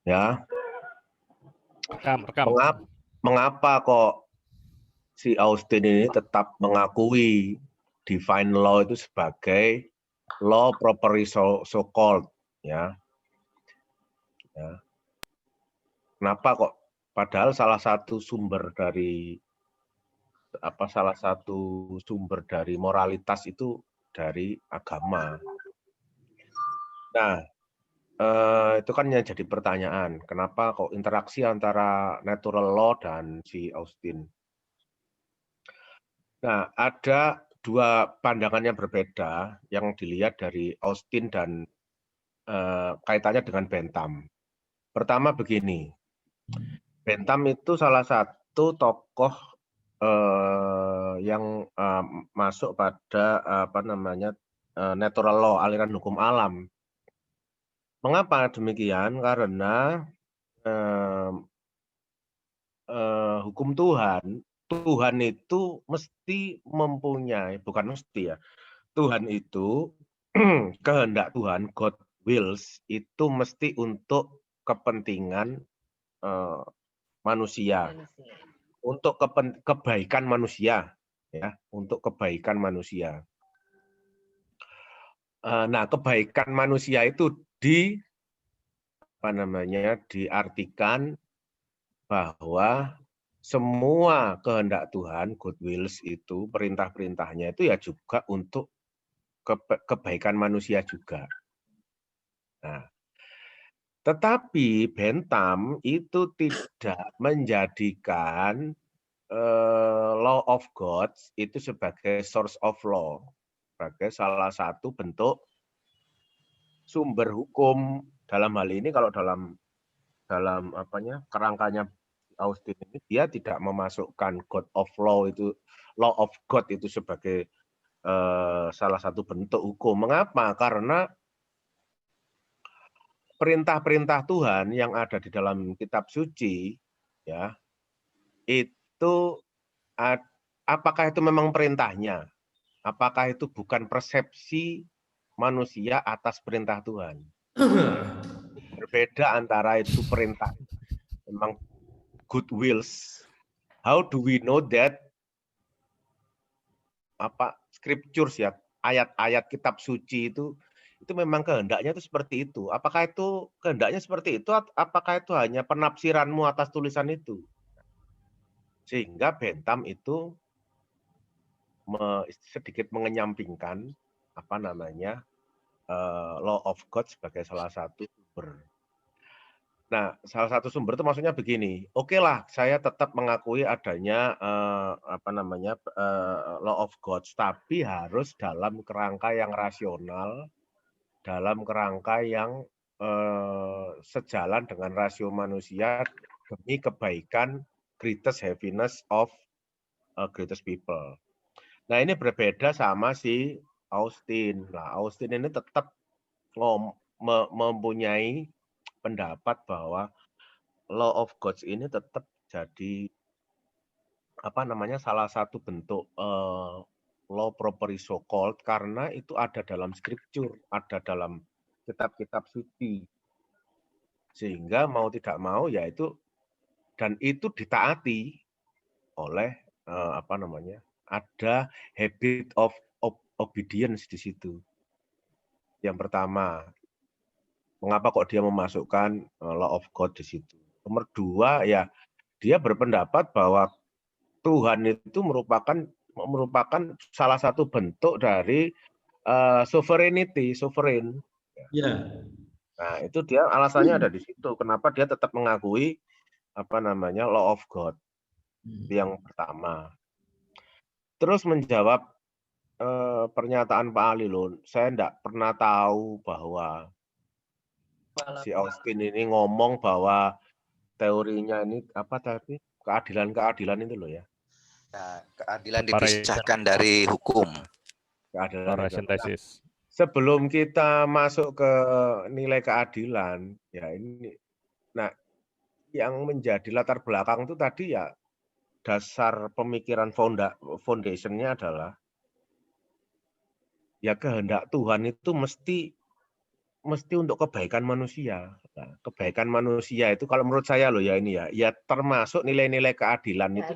Ya, Rekam. mengapa kok si Austin ini tetap mengakui divine law itu sebagai law properly so called, ya. Kenapa kok? Padahal salah satu sumber dari moralitas itu dari agama. Nah, itu kan yang jadi pertanyaan, kenapa kok interaksi antara natural law dan si Austin? Nah, ada dua pandangan yang berbeda yang dilihat dari Austin dan kaitannya dengan Bentham. Pertama begini, Bentham itu salah satu tokoh yang masuk pada natural law, aliran hukum alam. Mengapa demikian? Karena hukum Tuhan itu mesti mempunyai, bukan mesti ya, Tuhan itu kehendak Tuhan, God wills, itu mesti untuk kepentingan manusia, untuk kebaikan manusia, ya, untuk kebaikan manusia. Nah, kebaikan manusia itu diartikan bahwa semua kehendak Tuhan, God wills itu, perintah-perintahnya itu ya juga untuk kebaikan manusia juga. Nah, tetapi Bentham itu tidak menjadikan law of God itu sebagai source of law, sebagai salah satu bentuk sumber hukum. Dalam hal ini kalau dalam kerangkanya Austin ini, dia tidak memasukkan God of law itu, law of God itu sebagai salah satu bentuk hukum. Mengapa? Karena perintah-perintah Tuhan yang ada di dalam kitab suci, ya, itu apakah itu memang perintahnya? Apakah itu bukan persepsi manusia atas perintah Tuhan? Berbeda antara itu perintah memang good wills. How do we know that scriptures, ya, ayat-ayat kitab suci itu memang kehendaknya itu seperti itu? Apakah itu kehendaknya seperti itu? Apakah itu hanya penafsiranmu atas tulisan itu? Sehingga Bentham itu sedikit mengenyampingkan law of God sebagai salah satu sumber. Nah, salah satu sumber itu maksudnya begini, oke lah, saya tetap mengakui adanya law of God, tapi harus dalam kerangka yang rasional, dalam kerangka yang sejalan dengan rasio manusia demi kebaikan greatest happiness of greatest people. Nah, ini berbeda sama si Austin. Nah, Austin ini tetap mempunyai pendapat bahwa law of God ini tetap jadi salah satu bentuk law properly so called karena itu ada dalam scripture, ada dalam kitab-kitab suci. Sehingga mau tidak mau ya itu, dan itu ditaati oleh ada habit of obedience di situ. Yang pertama, mengapa kok dia memasukkan law of God di situ? Nomor dua, ya dia berpendapat bahwa Tuhan itu merupakan salah satu bentuk dari sovereignty, sovereign. Ya. Nah, itu dia alasannya ada di situ. Kenapa dia tetap mengakui law of God. Yang pertama. Terus menjawab pernyataan Pak Alilun, saya tidak pernah tahu bahwa si Austin ini ngomong bahwa teorinya ini tadi keadilan itu loh ya. Nah, keadilan dipisahkan dari hukum. Keadilan sintesis. Sebelum kita masuk ke nilai keadilan, ya ini, nah yang menjadi latar belakang itu tadi ya dasar pemikiran foundation-nya adalah ya kehendak Tuhan itu mesti untuk kebaikan manusia. Nah, kebaikan manusia itu kalau menurut saya loh ya ini ya termasuk nilai-nilai keadilan itu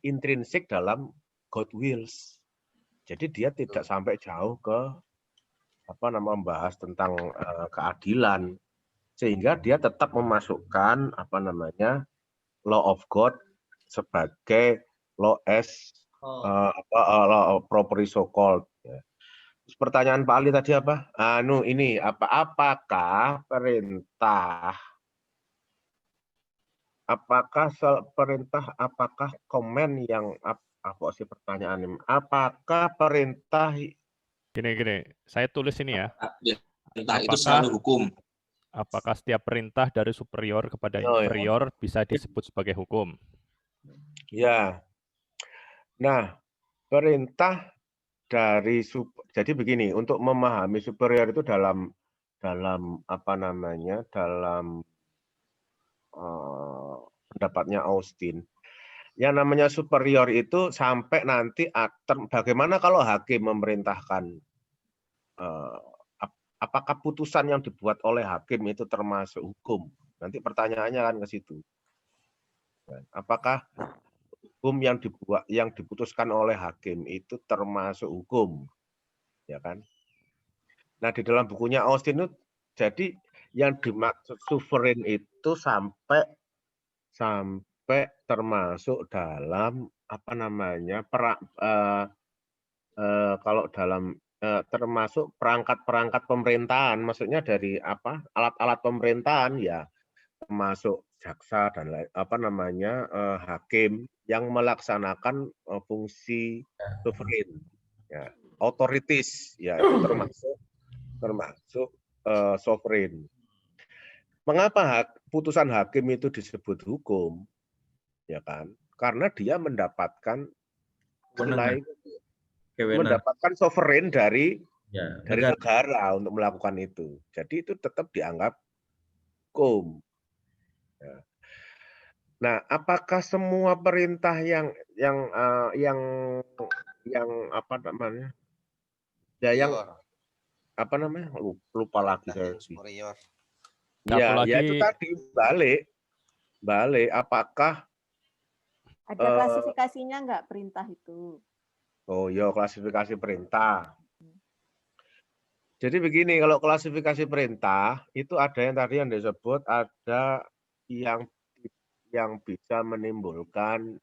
intrinsik dalam God wills. Jadi dia tidak sampai jauh ke membahas tentang keadilan, sehingga dia tetap memasukkan law of God sebagai law as law of properly so called. Terus pertanyaan Pak Ali tadi apa? Apakah apakah komen yang apa sih pertanyaan? Apakah perintah Gini, saya tulis ini ya. Perintah itu selalu hukum. Apakah setiap perintah dari superior kepada inferior bisa disebut sebagai hukum? Ya. Nah, perintah dari jadi begini, untuk memahami superior itu dalam pendapatnya Austin. Yang namanya superior itu sampai nanti bagaimana kalau hakim memerintahkan apakah putusan yang dibuat oleh hakim itu termasuk hukum? Nanti pertanyaannya kan ke situ. Apakah hukum yang diputuskan oleh hakim itu termasuk hukum? Ya kan? Nah, di dalam bukunya Austin itu jadi yang dimaksud sovereign itu sampai termasuk dalam kalau dalam termasuk perangkat-perangkat pemerintahan, maksudnya dari alat-alat pemerintahan ya, termasuk jaksa dan hakim yang melaksanakan fungsi sovereign, ya, otoritis, ya itu termasuk sovereign. Mengapa putusan hakim itu disebut hukum? Ya kan? Karena dia mendapatkan mendapatkan sovereign dari negara untuk melakukan itu. Jadi itu tetap dianggap hukum. Ya. Nah, apakah semua perintah yang lupa lagi saya. Ya itu tadi balik apakah ada klasifikasinya nggak perintah itu? Oh ya, klasifikasi perintah. Jadi begini, kalau klasifikasi perintah itu ada yang tadi yang disebut ada yang bisa menimbulkan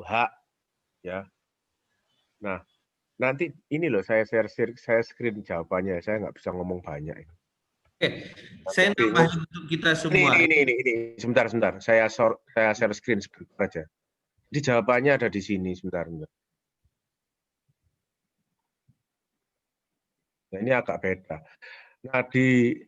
hak, ya. Nah, nanti ini loh saya screen jawabannya, saya nggak bisa ngomong banyak. Oke, saya nambahin untuk kita semua. Ini sebentar, saya share screen sebentar aja. Jadi jawabannya ada di sini, sebentar. Nah, ini agak beda. Nah, di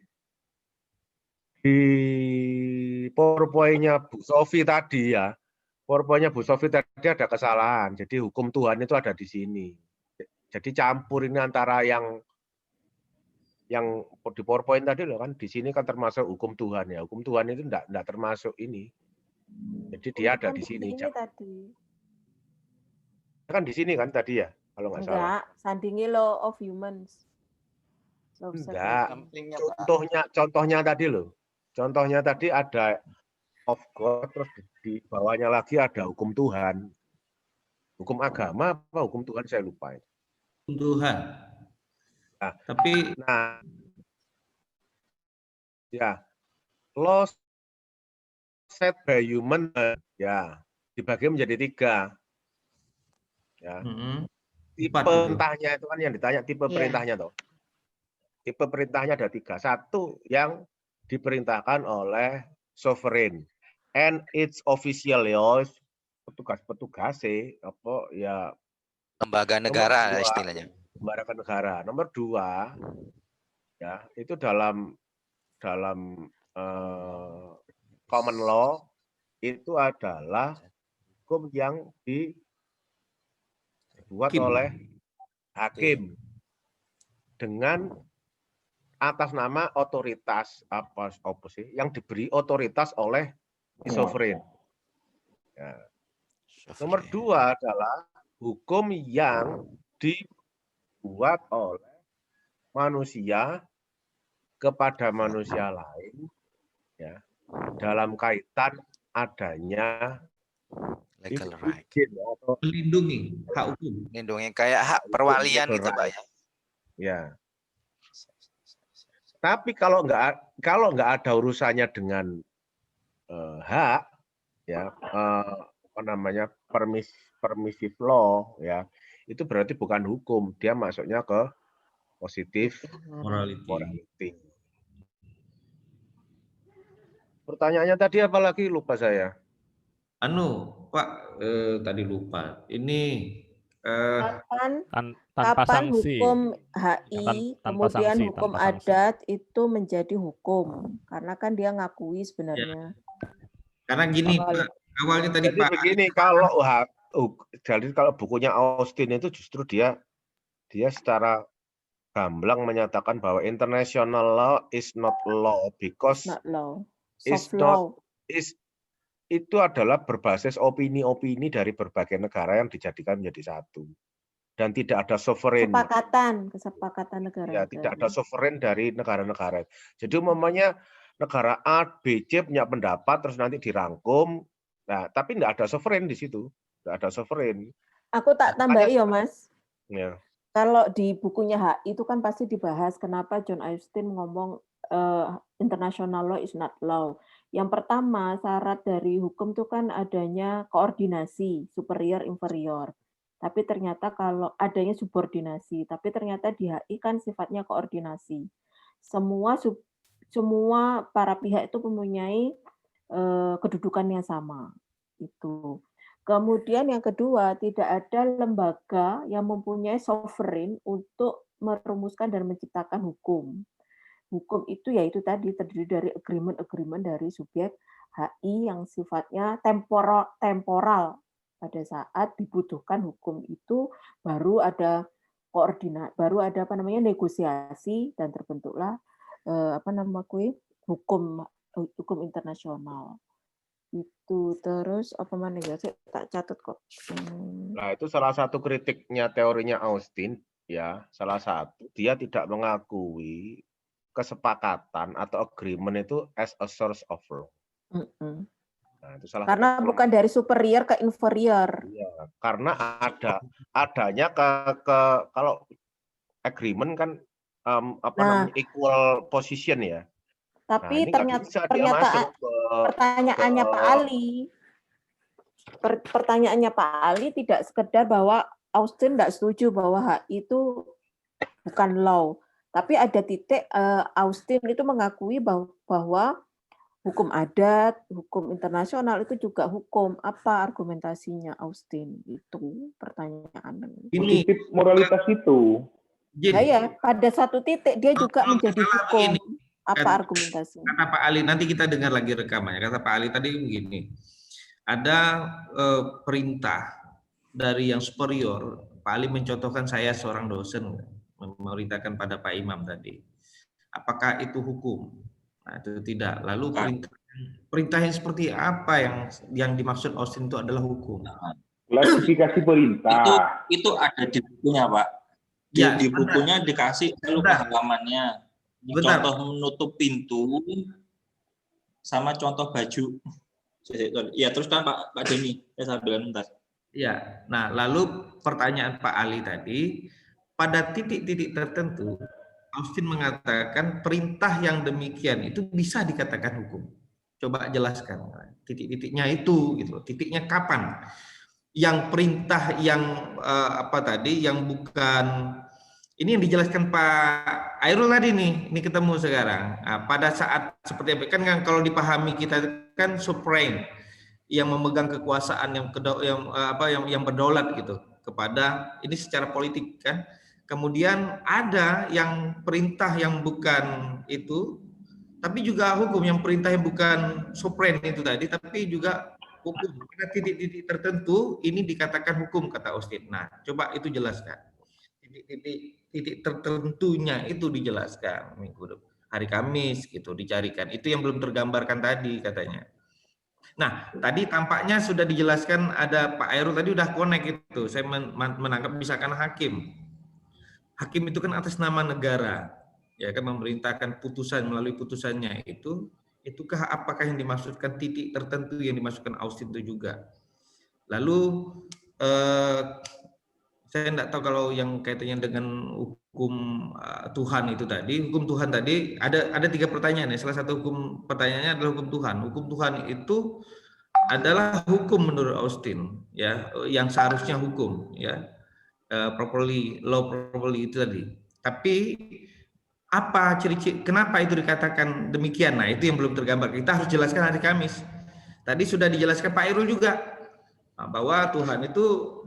PowerPoint-nya Bu Sofi tadi ya, PowerPoint-nya Bu Sofi tadi ada kesalahan. Jadi hukum Tuhan itu ada di sini. Jadi campur ini antara yang di PowerPoint tadi loh kan, di sini kan termasuk hukum Tuhan ya. Hukum Tuhan itu enggak termasuk ini. Jadi dia ada di sini. Tadi. Kan di sini kan tadi ya, kalau nggak salah. Enggak, sandingi law of humans. Enggak. Contohnya tadi loh. Contohnya tadi ada of God, terus di bawahnya lagi ada hukum Tuhan. Hukum agama apa hukum Tuhan saya lupa. Hukum Tuhan. Nah, tapi ya law set by human ya dibagi menjadi 3. Ya. Tipe perintahnya itu kan yang ditanya tipe perintahnya toh. Tipe perintahnya ada 3. Satu yang diperintahkan oleh sovereign and its official laws, petugas ya lembaga negara istilahnya. Lembaga negara. Nomor 2 ya itu dalam common law itu adalah hukum yang dibuat oleh hakim dengan atas nama otoritas apa sih yang diberi otoritas oleh sovereign. Ya. Nomor 2 adalah hukum yang dibuat oleh manusia kepada manusia lain ya dalam kaitan adanya Legal right. izin atau Melindungi hak hukum. Lindungi kayak hak perwalian gitu Pak ya. ya. Tapi kalau nggak ada urusannya dengan hak ya apa namanya permissive law ya, itu berarti bukan hukum, dia masuknya ke positif morality. Pertanyaannya tadi apa lagi, lupa saya. Pak, tadi lupa. Ini tanpa kapan sanksi. hukum HI Tanpa kemudian sanksi, hukum tanpa sanksi. adat itu menjadi hukum karena kan dia ngakui sebenarnya. karena gini Pak, awalnya tadi Jadi Pak begini, jadi kalau bukunya Austin itu justru dia secara gamblang menyatakan bahwa international law is not law because Not law. is Soft not law. itu adalah berbasis opini-opini dari berbagai negara yang dijadikan menjadi satu dan tidak ada sovereign. Kesepakatan negara. Ya, tidak ada sovereign dari negara-negara. Jadi umpamanya negara A, B, C punya pendapat terus nanti dirangkum. Nah, tapi tidak ada sovereign di situ. Tidak ada sovereign. Aku tak tambahi ya, Mas. Ya. Kalau di bukunya HI itu kan pasti dibahas kenapa John Austin ngomong international law is not law. Yang pertama, syarat dari hukum itu kan adanya koordinasi superior inferior. Tapi ternyata kalau adanya subordinasi, tapi ternyata di HI kan sifatnya koordinasi. Semua para pihak itu mempunyai kedudukan yang sama. Itu. Kemudian yang kedua, tidak ada lembaga yang mempunyai sovereign untuk merumuskan dan menciptakan hukum. Hukum itu yaitu tadi terdiri dari agreement dari subjek HI yang sifatnya temporal. Pada saat dibutuhkan hukum itu baru ada negosiasi dan terbentuklah hukum internasional. Itu terus apa mana ya, saya tak catat kok. Nah, itu salah satu kritiknya teorinya Austin ya, salah satu dia tidak mengakui kesepakatan atau agreement itu as a source of law. Nah, itu salah karena satu. Bukan dari superior ke inferior. Iya, karena adanya kalau agreement kan equal position ya. Tapi nah, pertanyaannya Pak Ali tidak sekedar bahwa Austin tidak setuju bahwa HI itu bukan law, tapi ada titik Austin itu mengakui bahwa hukum adat, hukum internasional itu juga hukum. Apa argumentasinya Austin? Itu pertanyaan. Positif moralitas itu. Ya, pada satu titik dia juga menjadi hukum. Apa argumentasinya? Kata Pak Ali, nanti kita dengar lagi rekamannya. Kata Pak Ali tadi begini, ada perintah dari yang superior. Pak Ali mencontohkan saya seorang dosen, memerintahkan pada Pak Imam tadi. Apakah itu hukum? Nah, itu tidak. Lalu perintah yang seperti apa yang dimaksud Austin itu adalah hukum? Klasifikasi perintah. Itu ada di bukunya, Pak. Di bukunya dikasih lupa halamannya. Contoh menutup pintu sama contoh baju. Ya, terus kan Pak Denny, saya bilang bentar. Ya, nah lalu pertanyaan Pak Ali tadi, pada titik-titik tertentu, Austin mengatakan perintah yang demikian itu bisa dikatakan hukum. Coba jelaskan titik-titiknya itu, gitu. Titiknya kapan? Yang perintah yang yang bukan, ini yang dijelaskan Pak Airul tadi nih, ini ketemu sekarang. Nah, pada saat seperti apa kan kalau dipahami kita kan sovereign yang memegang kekuasaan yang berdaulat gitu kepada ini secara politik kan. Kemudian ada yang perintah yang bukan itu, tapi juga hukum yang perintah yang bukan sovereign itu tadi, tapi juga hukum. Pada titik-titik tertentu ini dikatakan hukum kata Austin. Nah, coba itu jelaskan. Titik tertentunya itu dijelaskan minggu hari Kamis gitu dicarikan. Itu yang belum tergambarkan tadi katanya. Nah, tadi tampaknya sudah dijelaskan, ada Pak Airul tadi udah connect itu. Saya menangkap misalkan hakim. Hakim itu kan atas nama negara, ya kan, memerintahkan putusan melalui putusannya itukah apakah yang dimaksudkan titik tertentu yang dimaksudkan Austin itu juga. Lalu saya tidak tahu kalau yang kaitannya dengan hukum Tuhan itu tadi, hukum Tuhan tadi ada 3 pertanyaan ya. Salah satu hukum pertanyaannya adalah hukum Tuhan. Hukum Tuhan itu adalah hukum menurut Austin, ya, yang seharusnya hukum, ya, law properly itu tadi. Tapi apa ciri-ciri kenapa itu dikatakan demikian? Nah, itu yang belum tergambar. Kita harus jelaskan hari Kamis. Tadi sudah dijelaskan Pak Irul juga bahwa Tuhan itu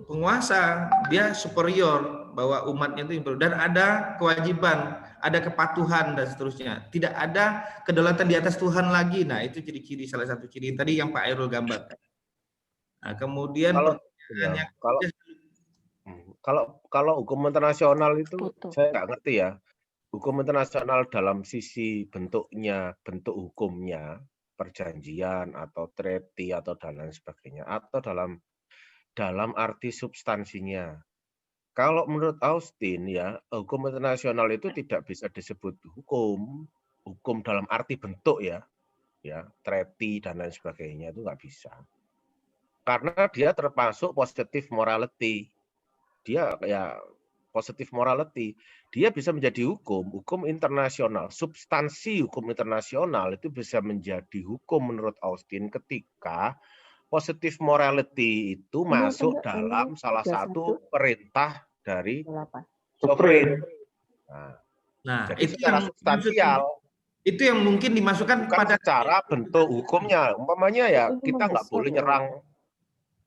penguasa, dia superior, bahwa umatnya itu dan ada kewajiban, ada kepatuhan dan seterusnya. Tidak ada kedaulatan di atas Tuhan lagi. Nah, itu ciri-ciri, salah satu ciri tadi yang Pak Irul gambarkan. Nah, kemudian kalau hukum internasional itu saya nggak ngerti ya. Hukum internasional dalam sisi bentuknya, bentuk hukumnya, perjanjian atau treaty atau dan lain sebagainya, atau dalam arti substansinya. Kalau menurut Austin ya, hukum internasional itu tidak bisa disebut hukum dalam arti bentuk ya, treaty dan lain sebagainya itu nggak bisa. Karena dia termasuk positive morality. Dia ya positive morality, dia bisa menjadi hukum internasional. Substansi hukum internasional itu bisa menjadi hukum menurut Austin ketika positive morality itu masuk dalam salah satu perintah dari sovereign. Nah, jadi secara substansial. Itu yang mungkin dimasukkan pada cara bentuk hukumnya. Umpamanya ya kita nggak boleh nyerang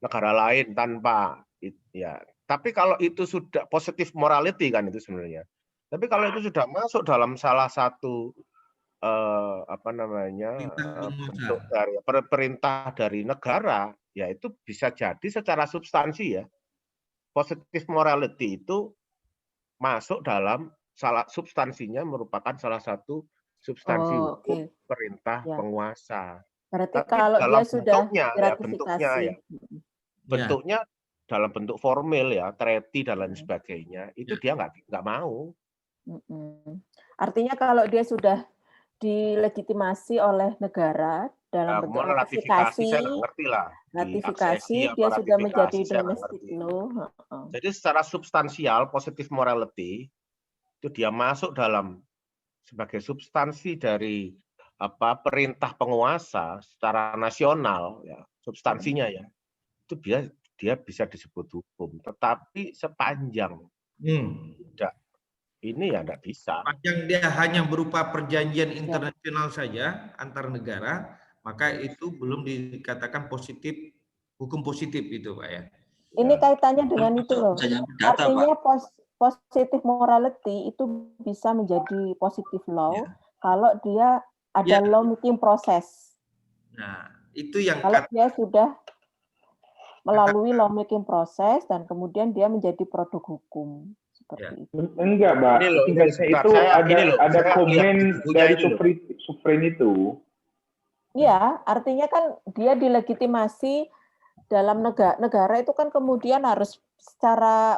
negara lain tanpa ya. Tapi kalau itu sudah positive morality kan itu sebenarnya. Tapi kalau itu sudah masuk dalam salah satu bentuk dari perintah dari negara, ya itu bisa jadi secara substansi ya. Positive morality itu masuk dalam substansinya merupakan salah satu substansi hukum perintah penguasa. Berarti tapi kalau dalam dia sudah bentuknya dalam bentuk formal ya, treaty dan lain sebagainya, itu dia nggak mau. Artinya kalau dia sudah dilegitimasi oleh negara dalam bentuk ratifikasi, saya nggak ngerti lah. Ratifikasi dia sudah menjadi domestic law. Jadi secara substansial, positive morality itu dia masuk dalam sebagai substansi dari perintah penguasa secara nasional ya, substansinya ya. Itu dia bisa disebut hukum, tetapi sepanjang ini ya tidak bisa. Sepanjang dia hanya berupa perjanjian internasional saja antar negara, maka itu belum dikatakan hukum positif itu, Pak ya. Ini kaitannya dengan itu loh. Artinya positive morality itu bisa menjadi positive law kalau dia ada law making process. Nah, itu yang kalau dia sudah melalui lawmaking proses dan kemudian dia menjadi produk hukum seperti itu. Enggak, Mbak. Itu ada komen dari sovereign itu. Iya, artinya kan dia dilegitimasi dalam negara itu kan kemudian harus secara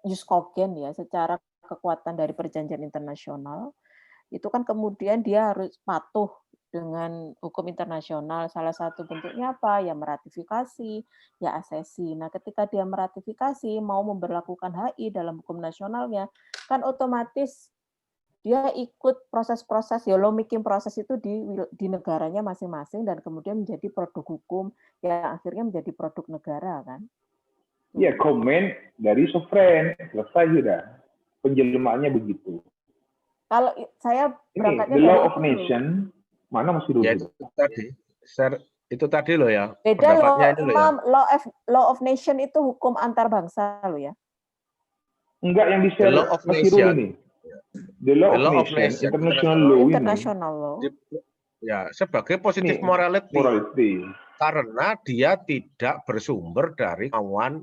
jus cogens ya, secara kekuatan dari perjanjian internasional itu kan kemudian dia harus patuh dengan hukum internasional. Salah satu bentuknya apa? Ya meratifikasi, ya asesi. Nah, ketika dia meratifikasi, mau memberlakukan HI dalam hukum nasionalnya, kan otomatis dia ikut proses-proses, ya lawmaking proses itu di negaranya masing-masing dan kemudian menjadi produk hukum, ya akhirnya menjadi produk negara kan. Ya, komen dari sovereign. Selesai sudah. Penjelmaannya begitu. Kalau saya berangkatnya the law of nation, mana masih dulu? Ya, itu tadi loh ya. Beda law of nation itu hukum antar bangsa loh ya. Enggak, yang di-share masih dulu nih. The law of nation, international law. Ya, sebagai positive morality. Karena dia tidak bersumber dari kemauan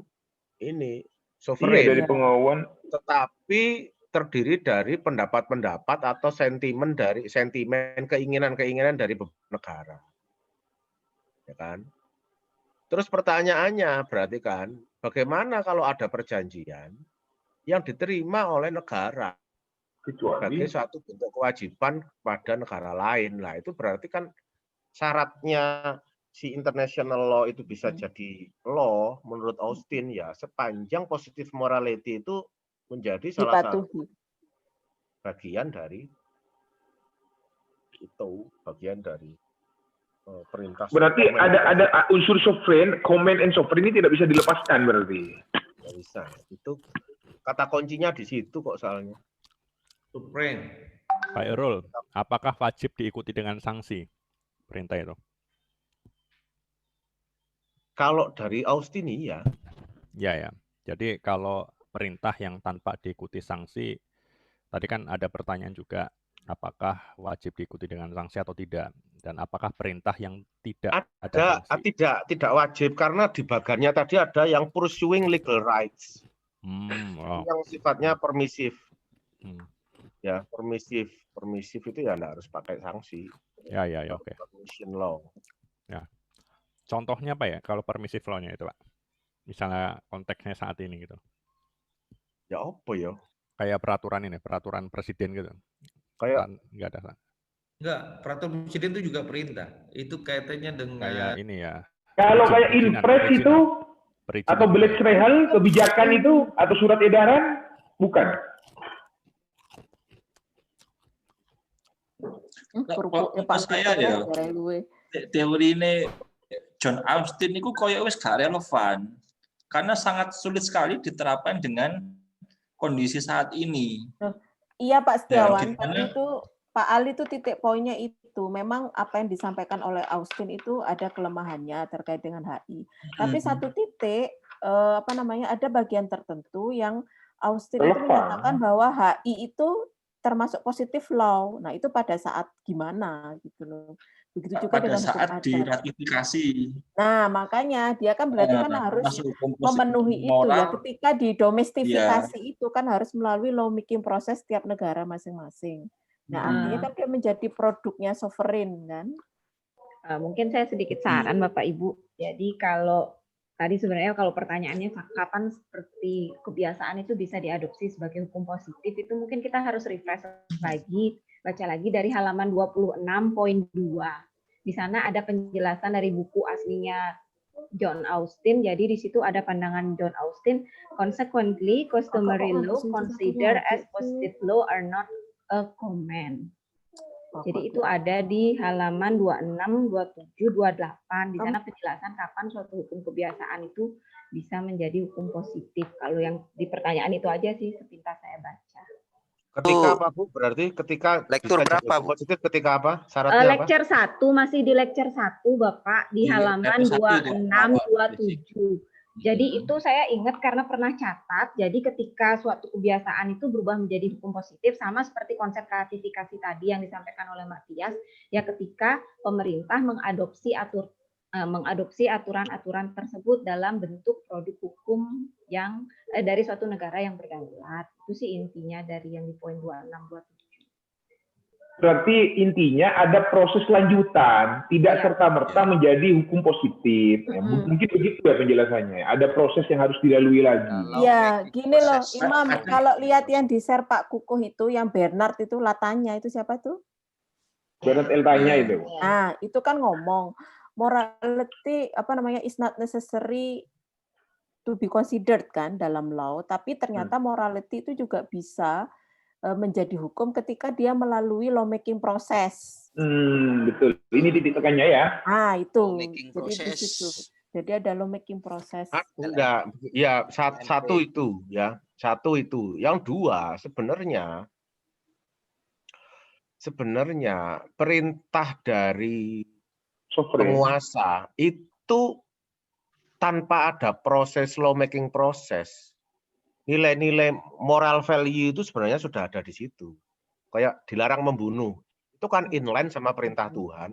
ini sovereign. Iya, dari pengauan. Tetapi terdiri dari pendapat-pendapat atau sentimen keinginan-keinginan dari beberapa negara. Ya kan? Terus pertanyaannya berarti kan, bagaimana kalau ada perjanjian yang diterima oleh negara sebagai suatu bentuk kewajiban kepada negara lain. Lah itu berarti kan syaratnya si international law itu bisa jadi law menurut Austin ya sepanjang positive morality itu menjadi salah satu bagian dari itu, bagian dari perintah. Berarti ada unsur sovereign, command and sovereign ini tidak bisa dilepaskan berarti. Tidak bisa. Itu kata kuncinya di situ kok soalnya. Sovereign. Pak Irul, apakah wajib diikuti dengan sanksi perintah itu? Kalau dari Austin iya. Ya. Jadi kalau perintah yang tanpa diikuti sanksi, tadi kan ada pertanyaan juga, apakah wajib diikuti dengan sanksi atau tidak? Dan apakah perintah yang tidak ada sanksi? Tidak wajib, karena di bagannya tadi ada yang pursuing legal rights. Yang sifatnya permisif. Ya, permisif itu ya enggak harus pakai sanksi. Ya, oke. Permission law. Ya. Contohnya apa ya kalau permissive law-nya itu, Pak? Misalnya konteksnya saat ini gitu. Ya apa ya? Kayak peraturan presiden gitu. Kayak enggak, peraturan presiden itu juga perintah. Itu kaitannya dengan kayak ini ya. Kalau kayak impres itu atau Belegsrehal kebijakan itu atau surat edaran bukan. Pas saya ya, teori ini John Austin itu koyo wis gak relevan karena sangat sulit sekali diterapkan dengan kondisi saat ini. Iya Pak Setiawan, tapi itu Pak Ali itu titik poinnya itu memang apa yang disampaikan oleh Austin itu ada kelemahannya terkait dengan HI. Tapi satu titik ada bagian tertentu yang Austin itu menyatakan bahwa HI itu termasuk positive law. Nah, itu pada saat gimana gitu loh. Begitu juga pada dengan saat diratifikasi. Nah, makanya dia kan berarti kan harus memenuhi itu ya. Ketika didomestifikasi itu kan harus melalui lawmaking proses setiap negara masing-masing. Nah, artinya kan dia menjadi produknya sovereign kan. Mungkin saya sedikit saran Bapak Ibu. Jadi kalau tadi sebenarnya kalau pertanyaannya kapan seperti kebiasaan itu bisa diadopsi sebagai hukum positif, itu mungkin kita harus refresh lagi, baca lagi dari halaman 26.2. Di sana ada penjelasan dari buku aslinya John Austin. Jadi di situ ada pandangan John Austin, consequently customary law considered as positive law are not a command. Jadi itu ada di halaman 26, 27, 28. Di sana penjelasan kapan suatu hukum kebiasaan itu bisa menjadi hukum positif. Kalau yang di pertanyaan itu aja sih sepintas saya baca. Ketika apa Bu? Berarti ketika lektur berapa Bu? Positif ketika apa? Syaratnya lecture 1, masih di lecture 1 Bapak, di halaman 26, 27. Jadi itu saya ingat karena pernah catat, jadi ketika suatu kebiasaan itu berubah menjadi hukum positif, sama seperti konsep ratifikasi tadi yang disampaikan oleh Matias, ya ketika pemerintah mengadopsi aturan-aturan tersebut dalam bentuk produk hukum yang dari suatu negara yang berdaulat. Itu sih intinya dari yang di poin 26, 27. Berarti intinya ada proses lanjutan, tidak serta-merta menjadi hukum positif. Mungkin begitu ya penjelasannya. Ada proses yang harus dilalui lagi. Iya, gini loh, Imam. Kalau lihat yang di-share Pak Kukuh itu, yang Bernard itu latanya itu siapa tuh? Bernard Eltanya itu. Nah, itu kan ngomong morality is not necessary to be considered kan dalam law, tapi ternyata morality itu juga bisa menjadi hukum ketika dia melalui lawmaking proses. Betul. Ini titik tekannya ya. Itu. Jadi di situ. Jadi ada lawmaking proses. Enggak, ya satu itu ya, satu itu. Yang dua sebenarnya perintah dari penguasa itu tanpa ada proses lawmaking proses. Nilai-nilai moral value itu sebenarnya sudah ada di situ. Kayak dilarang membunuh. Itu kan inline sama perintah Tuhan.